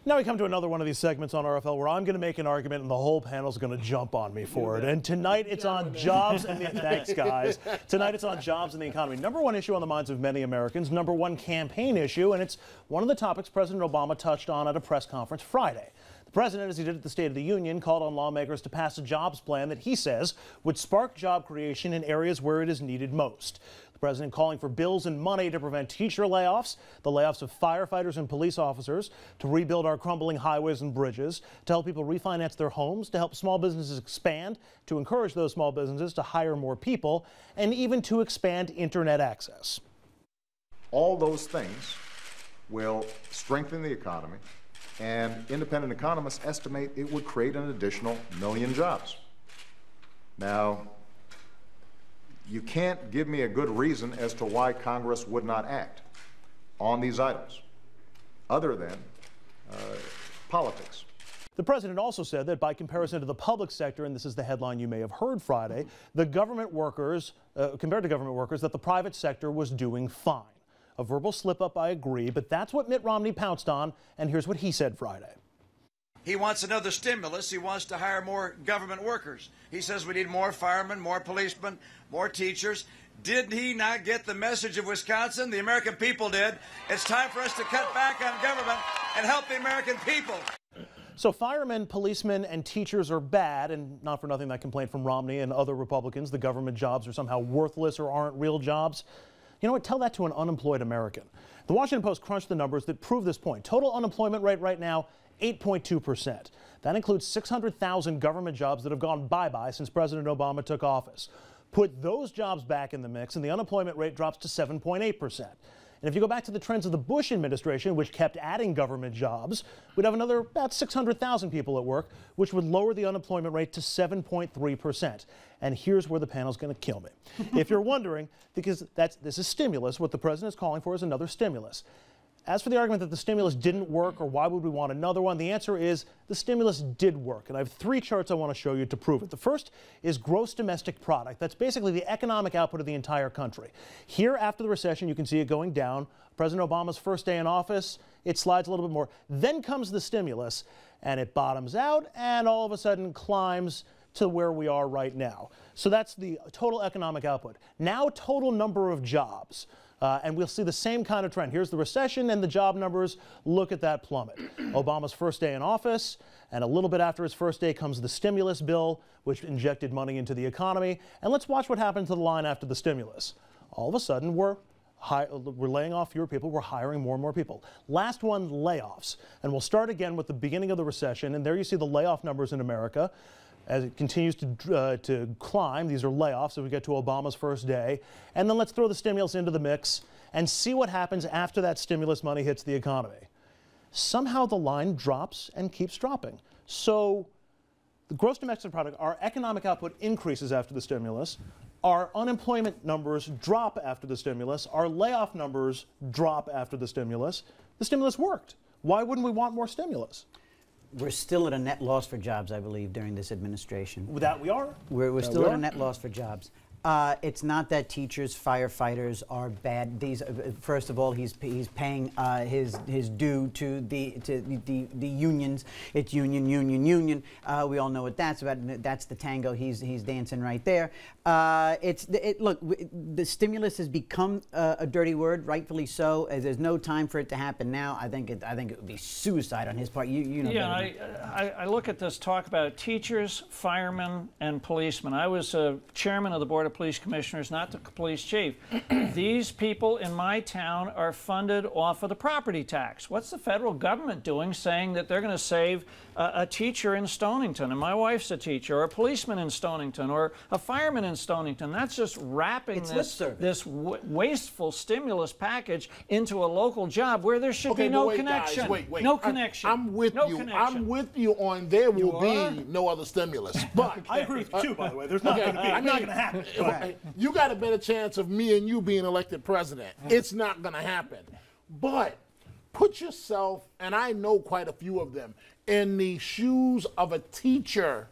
Now we come to another one of these segments on RFL where I'm going to make an argument and the whole panel's going to jump on me for it. And tonight it's on jobs and the thanks guys. Tonight it's on jobs and the economy. Number one issue on the minds of many Americans, number one campaign issue, and it's one of the topics President Obama touched on at a press conference Friday. The president, as he did at the State of the Union, called on lawmakers to pass a jobs plan that he says would spark job creation in areas where it is needed most. The president calling for bills and money to prevent teacher layoffs, the layoffs of firefighters and police officers, to rebuild our crumbling highways and bridges, to help people refinance their homes, to help small businesses expand, to encourage those small businesses to hire more people, and even to expand internet access. All those things will strengthen the economy, and independent economists estimate it would create an additional 1 million jobs. Now, you can't give me a good reason as to why Congress would not act on these items, other than politics. The president also said that by comparison to the public sector, and this is the headline you may have heard Friday, the government workers, compared to government workers, that the private sector was doing fine. A verbal slip-up, I agree, but that's what Mitt Romney pounced on, and here's what he said Friday. He wants another stimulus. He wants to hire more government workers. He says we need more firemen, more policemen, more teachers. Did he not get the message of Wisconsin? The American people did. It's time for us to cut back on government and help the American people. So firemen, policemen, and teachers are bad, and not for nothing that complaint from Romney and other Republicans, the government jobs are somehow worthless or aren't real jobs. You know what? Tell that to an unemployed American. The Washington Post crunched the numbers that prove this point. Total unemployment rate right now, 8.2%. That includes 600,000 government jobs that have gone bye-bye since President Obama took office. Put those jobs back in the mix and the unemployment rate drops to 7.8%. And if you go back to the trends of the Bush administration, which kept adding government jobs, we'd have another about 600,000 people at work, which would lower the unemployment rate to 7.3%. And here's where the panel's going to kill me. If you're wondering, because this is stimulus, what the president is calling for is another stimulus. As for the argument that the stimulus didn't work or why would we want another one, the answer is the stimulus did work. And I have 3 charts I want to show you to prove it. The first is gross domestic product. That's basically the economic output of the entire country. Here, after the recession, you can see it going down. President Obama's first day in office, it slides a little bit more. Then comes the stimulus, and it bottoms out and all of a sudden climbs to where we are right now. So that's the total economic output. Now, total number of jobs. And we'll see the same kind of trend. Here's the recession and the job numbers. Look at that plummet. Obama's first day in office, and a little bit after his first day comes the stimulus bill, which injected money into the economy. And let's watch what happened to the line after the stimulus. All of a sudden, we're laying off fewer people. We're hiring more and more people. Last one, layoffs. And we'll start again with the beginning of the recession. And there you see the layoff numbers in America. As it continues to climb, these are layoffs as we get to Obama's first day. And then let's throw the stimulus into the mix and see what happens after that stimulus money hits the economy. Somehow the line drops and keeps dropping. So the gross domestic product, our economic output increases after the stimulus. Our unemployment numbers drop after the stimulus. Our layoff numbers drop after the stimulus. The stimulus worked. Why wouldn't we want more stimulus? We're still at a net loss for jobs, I believe, during this administration. That we are. We're still at a net loss for jobs. It's not that teachers, firefighters are bad. These, first of all, he's paying his due to the unions. It's union. We all know what that's about. That's the tango he's dancing right there. Look, the stimulus has become a dirty word, rightfully so. There's no time for it to happen now. I think it would be suicide on his part. You know. Yeah, I look at this talk about teachers, firemen, and policemen. I was chairman of the Board of Police Commissioners, not the police chief. These people in my town are funded off of the property tax. What's the federal government doing saying that they're going to save a teacher in Stonington, and my wife's a teacher, or a policeman in Stonington, or a fireman in Stonington? That's just wrapping this wasteful stimulus package into a local job where there should be no connection. Guys, wait. No connection. I'm with you. Connection. I'm with you on there will be no other stimulus. But I agree with you too, by the way. There's not going to be. It's not going to happen. You got a better chance of me and you being elected president. It's not going to happen. But put yourself, and I know quite a few of them, in the shoes of a teacher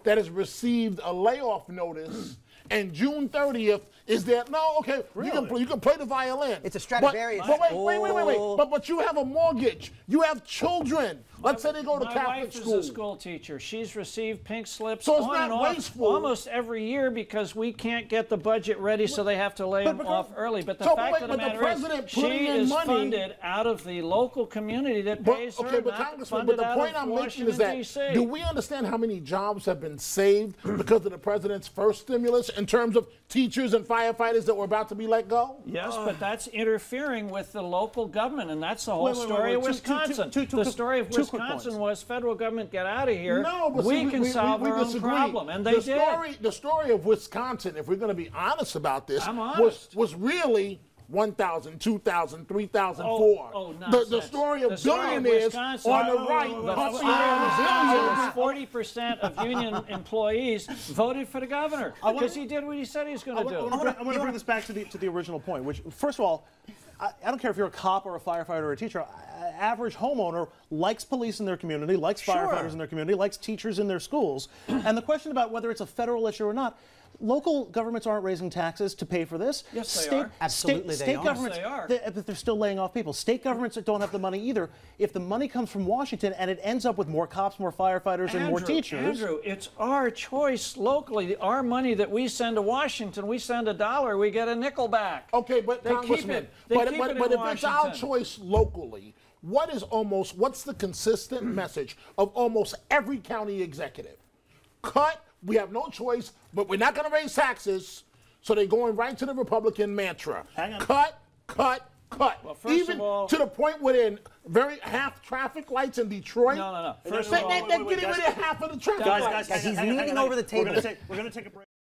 that has received a layoff notice, and June 30th is that no? Okay, you can play the violin. It's a Stradivarius. But wait. But you have a mortgage. You have children. Let's say they go to My Catholic wife school. is a school teacher. She's received pink slips So it's on not and off wasteful. almost every year because we can't get the budget ready, so they have to lay them off early. But the fact of the matter is, she is funded out of the local community that pays her, Okay, but not Congressman, funded but the out point of I'm making Washington, is that D.C. do we understand how many jobs have been saved because of the president's first stimulus in terms of teachers and firefighters that were about to be let go? Yes, but that's interfering with the local government, and that's the whole story of Wisconsin. The story of Wisconsin was federal government, get out of here. No, but we can solve our own disagree. problem, and they did. The story of Wisconsin, if we're going to be honest about this, I'm honest. was really 1,000, 2,000, 3,004. Oh, the nonsense. story of The story of billionaires Wisconsin- on the right pumping out 40% of union employees voted for the governor because he did what he said he was going to do. I want to bring this back to the original point, which, first of all, I don't care if you're a cop or a firefighter or a teacher. Average homeowner likes police in their community, likes firefighters in their community, likes teachers in their schools. And the question about whether it's a federal issue or not, local governments aren't raising taxes to pay for this. Yes, they are. Absolutely, they state are. governments, Yes, they are. but they're still laying off people. State governments that don't have the money either. If the money comes from Washington and it ends up with more cops, more firefighters, and more teachers. Andrew, it's our choice locally. Our money that we send to Washington, we send $1, we get a nickel back. Okay, but They keep Congressman, it. They but keep it in if it's our Washington. choice locally, what's the consistent message of almost every county executive? Cut. We have no choice, but we're not going to raise taxes. So they're going right to the Republican mantra. Hang on. Cut. Well, first Even of all- to the point where they're half traffic lights in Detroit. No. They're First of all, getting rid of half of the traffic lights. Guys, He's hang on, leaning hang on. over the table. We're going to take a break.